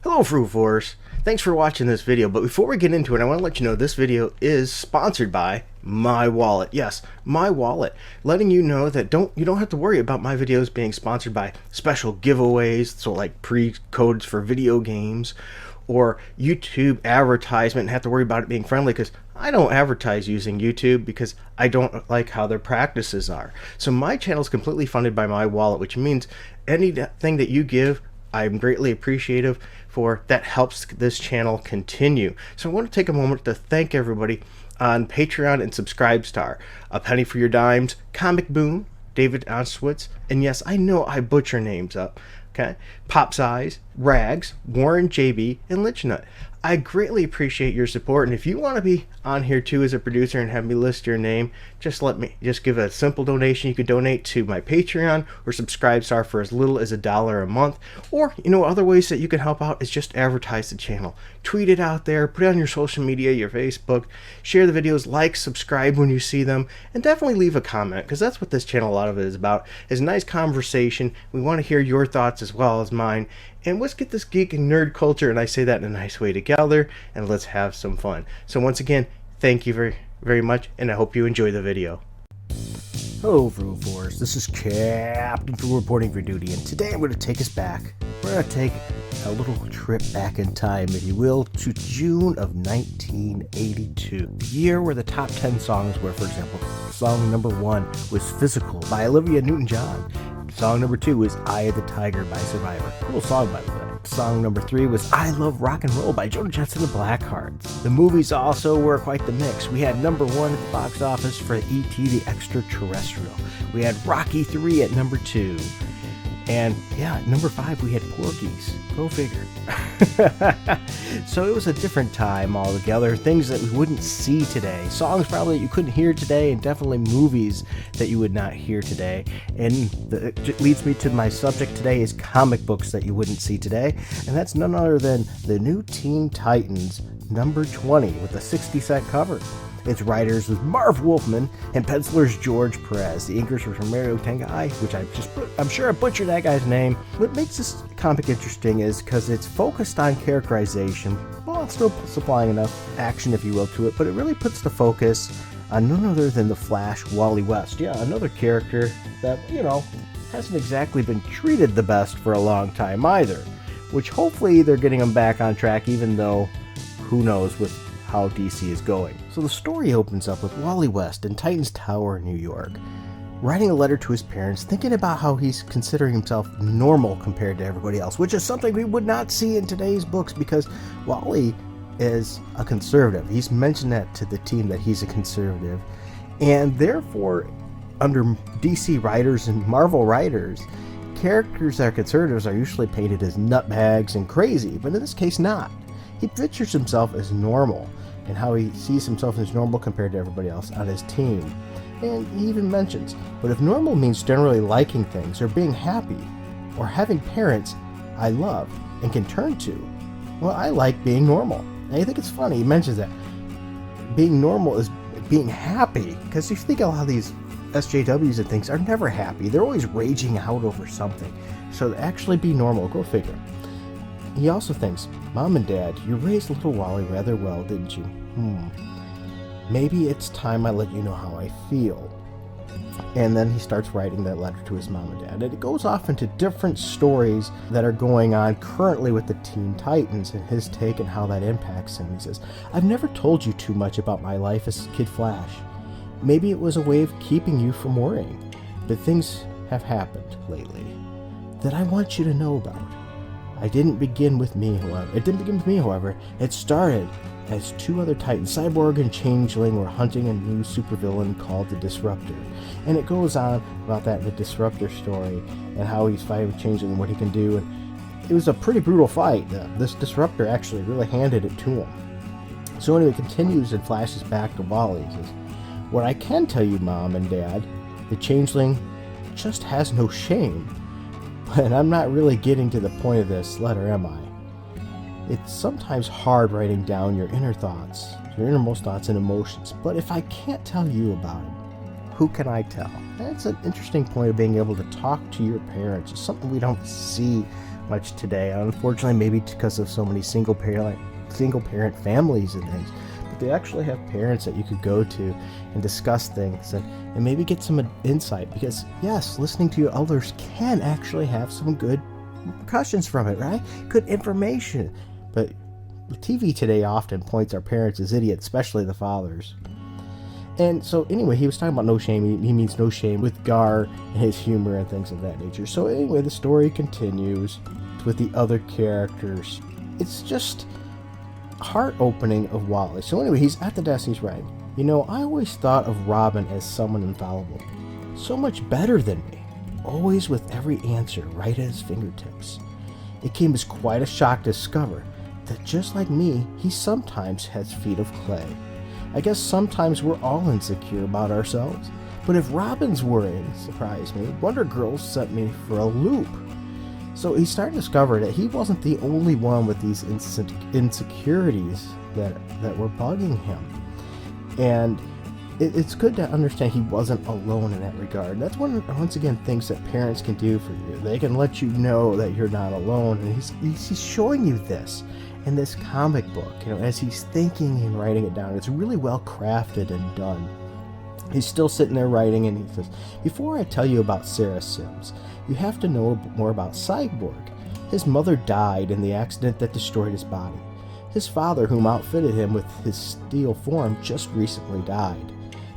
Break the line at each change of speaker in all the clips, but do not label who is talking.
Hello Fruit Force! Thanks for watching this video, but before we get into it, I want to let you know this video is sponsored by My Wallet. Yes, My Wallet. Letting you know that you don't have to worry about my videos being sponsored by special giveaways, so like pre-codes for video games, or YouTube advertisement and have to worry about it being friendly, because I don't advertise using YouTube because I don't like how their practices are. So my channel is completely funded by My Wallet, which means anything that you give, I'm greatly appreciative for. That helps this channel continue. So I want to take a moment to thank everybody on Patreon and Subscribestar. A Penny for Your Dimes, Comic Boom, David Oswitz, and yes, I know I butcher names up. Okay, Pop Size, Rags, Warren JB, and Lichnut. I greatly appreciate your support, and if you want to be on here too as a producer and have me list your name, just give a simple donation. You can donate to my Patreon or Subscribestar for as little as $1 a month, or other ways that you can help out is just advertise the channel, tweet it out there, put it on your social media, your Facebook, share the videos, like, subscribe when you see them, and definitely leave a comment, because that's what this channel, a lot of it is about, is nice conversation. We want to hear your thoughts as well as mine, and let's get this geek and nerd culture, and I say that in a nice way, together, and let's have some fun. So once again, thank you very, very much, and I hope you enjoy the video. Hello, Fruit Force. This is Captain Fruit reporting for duty, and today I'm going to take us back. We're going to take a little trip back in time, if you will, to June of 1982. The year where the top 10 songs were, for example, song number 1 was Physical by Olivia Newton-John. Song number 2 was Eye of the Tiger by Survivor. Cool song, by the way. Song number 3 was I Love Rock and Roll by Joan Jett and the Blackhearts. The movies also were quite the mix. We had number 1 at the box office for E.T. the Extraterrestrial. We had Rocky 3 at number 2. And yeah, at number 5 we had Porky's. Go figure. So it was a different time altogether. Things that we wouldn't see today. Songs probably that you couldn't hear today, and definitely movies that you would not hear today. And it leads me to my subject today is comic books that you wouldn't see today. And that's none other than the new Teen Titans number 20 with a 60-cent cover. Its writers was Marv Wolfman and pencilers George Perez. The inkers were from Mario Tengai, which I'm sure I butchered that guy's name. What makes this comic interesting is because it's focused on characterization, while it's still supplying enough action, if you will, to it, but it really puts the focus on none other than the Flash, Wally West. Yeah, another character that, hasn't exactly been treated the best for a long time either, which hopefully they're getting him back on track, even though who knows with how DC is going. So the story opens up with Wally West in Titans Tower in New York, writing a letter to his parents, thinking about how he's considering himself normal compared to everybody else, which is something we would not see in today's books, because Wally is a conservative. He's mentioned that to the team that he's a conservative, and therefore under DC writers and Marvel writers, characters that are conservatives are usually painted as nutbags and crazy, but in this case not. He pictures himself as normal, and how he sees himself as normal compared to everybody else on his team. And he even mentions, but if normal means generally liking things, or being happy, or having parents I love and can turn to, well, I like being normal. And I think it's funny, he mentions that. Being normal is being happy, because you think a lot of these SJWs and things are never happy. They're always raging out over something. So to actually be normal, go figure. He also thinks, Mom and Dad, you raised little Wally rather well, didn't you? Maybe it's time I let you know how I feel. And then he starts writing that letter to his mom and dad. And it goes off into different stories that are going on currently with the Teen Titans and his take and how that impacts him. He says, I've never told you too much about my life as Kid Flash. Maybe it was a way of keeping you from worrying. But things have happened lately that I want you to know about. It didn't begin with me, however. It started as 2 other Titans, Cyborg and Changeling, were hunting a new supervillain called the Disruptor. And it goes on about that in the Disruptor story, and how he's fighting with Changeling and what he can do. And it was a pretty brutal fight. This Disruptor actually really handed it to him. So anyway, it continues and flashes back to Wally. He says, what I can tell you, Mom and Dad, the Changeling just has no shame. And I'm not really getting to the point of this letter, am I? It's sometimes hard writing down your inner thoughts, your innermost thoughts and emotions, but if I can't tell you about it, who can I tell? That's an interesting point of being able to talk to your parents. It's something we don't see much today. Unfortunately, maybe because of so many single parent families and things. But they actually have parents that you could go to and discuss things and maybe get some insight. Because yes, listening to your elders can actually have some good repercussions from it, right? Good information. But TV today often points our parents as idiots, especially the fathers. And so anyway, he was talking about no shame. He means no shame with Gar and his humor and things of that nature. So anyway, the story continues with the other characters. It's just heart-opening of Wally. So anyway, he's at the desk, he's writing. You know, I always thought of Robin as someone infallible. So much better than me. Always with every answer right at his fingertips. It came as quite a shock to discover that just like me, he sometimes has feet of clay. I guess sometimes we're all insecure about ourselves. But if Robin's worrying surprised me, Wonder Girl sent me for a loop. So he started to discover that he wasn't the only one with these insecurities that were bugging him. And it's good to understand he wasn't alone in that regard. And that's once again things that parents can do for you. They can let you know that you're not alone. And he's showing you this in this comic book, as he's thinking and writing it down. It's really well crafted and done. He's still sitting there writing, and he says, before I tell you about Sarah Sims, you have to know more about Cyborg. His mother died in the accident that destroyed his body. His father, whom outfitted him with his steel form, just recently died.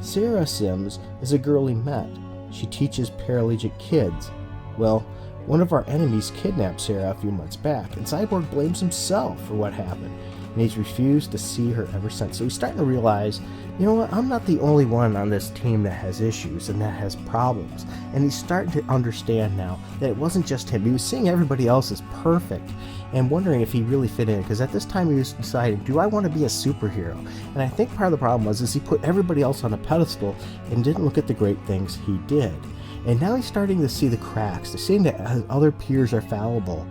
Sarah Sims is a girl he met. She teaches paraplegic kids. Well, one of our enemies kidnapped Sarah a few months back, and Cyborg blames himself for what happened, and he's refused to see her ever since. So he's starting to realize, you know what, I'm not the only one on this team that has issues and that has problems. And he's starting to understand now that it wasn't just him. He was seeing everybody else as perfect and wondering if he really fit in, because at this time he was deciding, do I want to be a superhero? And I think part of the problem was he put everybody else on a pedestal and didn't look at the great things he did. And now he's starting to see the cracks. He's seeing that other peers are fallible,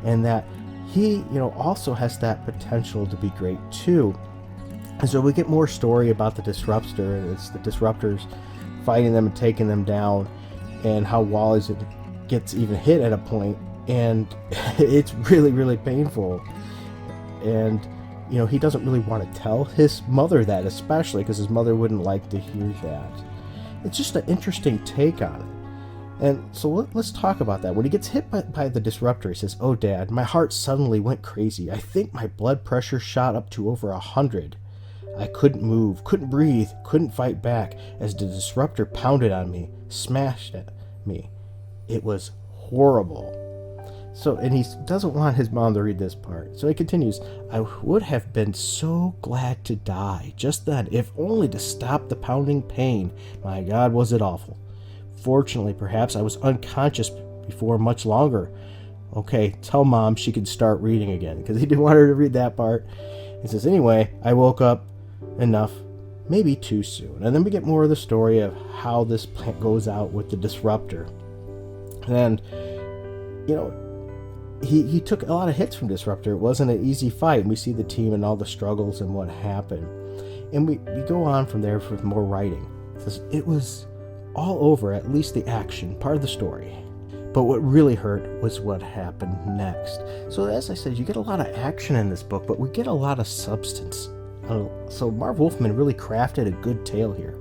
and that he, also has that potential to be great too. And so we get more story about the Disruptor, and it's the Disruptors fighting them and taking them down, and how Wally gets even hit at a point, and it's really, really painful. And he doesn't really want to tell his mother that, especially because his mother wouldn't like to hear that. It's just an interesting take on it. And so let's talk about that. When he gets hit by the Disruptor, he says, "Oh, Dad, my heart suddenly went crazy. I think my blood pressure shot up to over 100. I couldn't move, couldn't breathe, couldn't fight back as the Disruptor pounded on me, smashed at me. It was horrible." So, and he doesn't want his mom to read this part. So he continues, "I would have been so glad to die just then, if only to stop the pounding pain. My God, was it awful. Fortunately, perhaps I was unconscious before much longer." Okay, tell Mom she can start reading again, because he didn't want her to read that part. He says, "Anyway, I woke up enough, maybe too soon." And then we get more of the story of how this plant goes out with the Disruptor. And, he took a lot of hits from Disruptor. It wasn't an easy fight. And we see the team and all the struggles and what happened. And we go on from there with more writing. It says, it was all over, at least the action, part of the story. But what really hurt was what happened next. So as I said, you get a lot of action in this book, but we get a lot of substance. So Marv Wolfman really crafted a good tale here.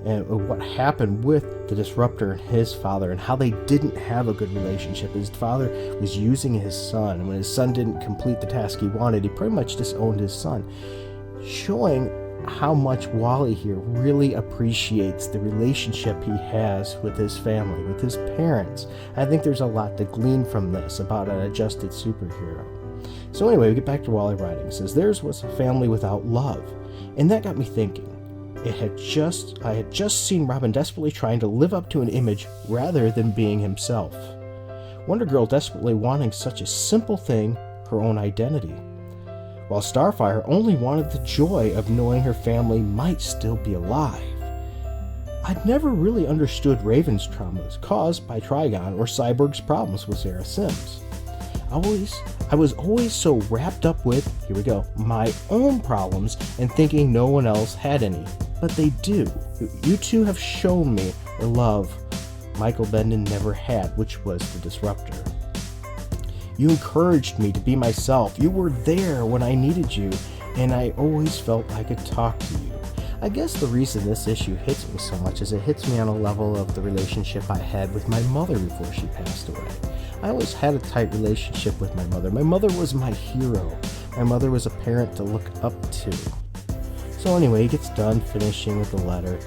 And what happened with the Disruptor and his father, and how they didn't have a good relationship. His father was using his son, and when his son didn't complete the task he wanted, he pretty much disowned his son. Showing how much Wally here really appreciates the relationship he has with his family, with his parents. I think there's a lot to glean from this about an adjusted superhero. So anyway, we get back to Wally writing. It says, "Theirs was a family without love." And that got me thinking. I had just seen Robin desperately trying to live up to an image rather than being himself. Wonder Girl desperately wanting such a simple thing, her own identity. While Starfire only wanted the joy of knowing her family might still be alive. I'd never really understood Raven's traumas caused by Trigon or Cyborg's problems with Sarah Sims. I was always so wrapped up with, here we go, my own problems and thinking no one else had any. But they do. You two have shown me a love Michael Bendon never had, which was the Disruptor. You encouraged me to be myself. You were there when I needed you, and I always felt I could talk to you. I guess the reason this issue hits me so much is it hits me on a level of the relationship I had with my mother before she passed away. I always had a tight relationship with my mother. My mother was my hero. My mother was a parent to look up to. So anyway, he gets done finishing with the letter,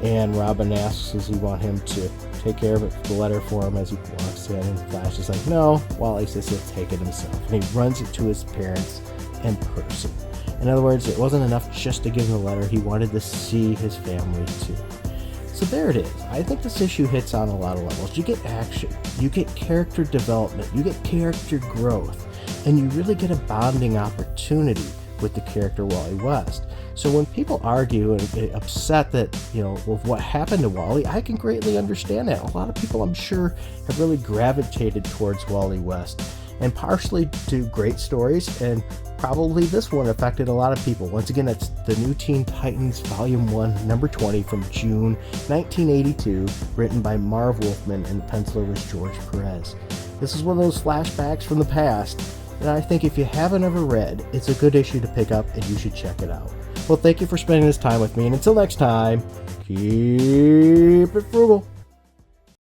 and Robin asks does he want him to take care of the letter for him as he walks in, and Flash is like, no. Wally says he'll take it himself, and he runs it to his parents in person. In other words, it wasn't enough just to give him the letter. He wanted to see his family too. So there it is. I think this issue hits on a lot of levels. You get action, you get character development, you get character growth, and you really get a bonding opportunity with the character Wally West. So when people argue and get upset that, with what happened to Wally, I can greatly understand that. A lot of people, I'm sure, have really gravitated towards Wally West, and partially to great stories, and probably this one affected a lot of people. Once again, that's the New Teen Titans Volume 1, number 20 from June 1982, written by Marv Wolfman, and the penciler was George Perez. This is one of those flashbacks from the past, and I think if you haven't ever read, it's a good issue to pick up, and you should check it out. Well, thank you for spending this time with me, and until next time, keep it frugal.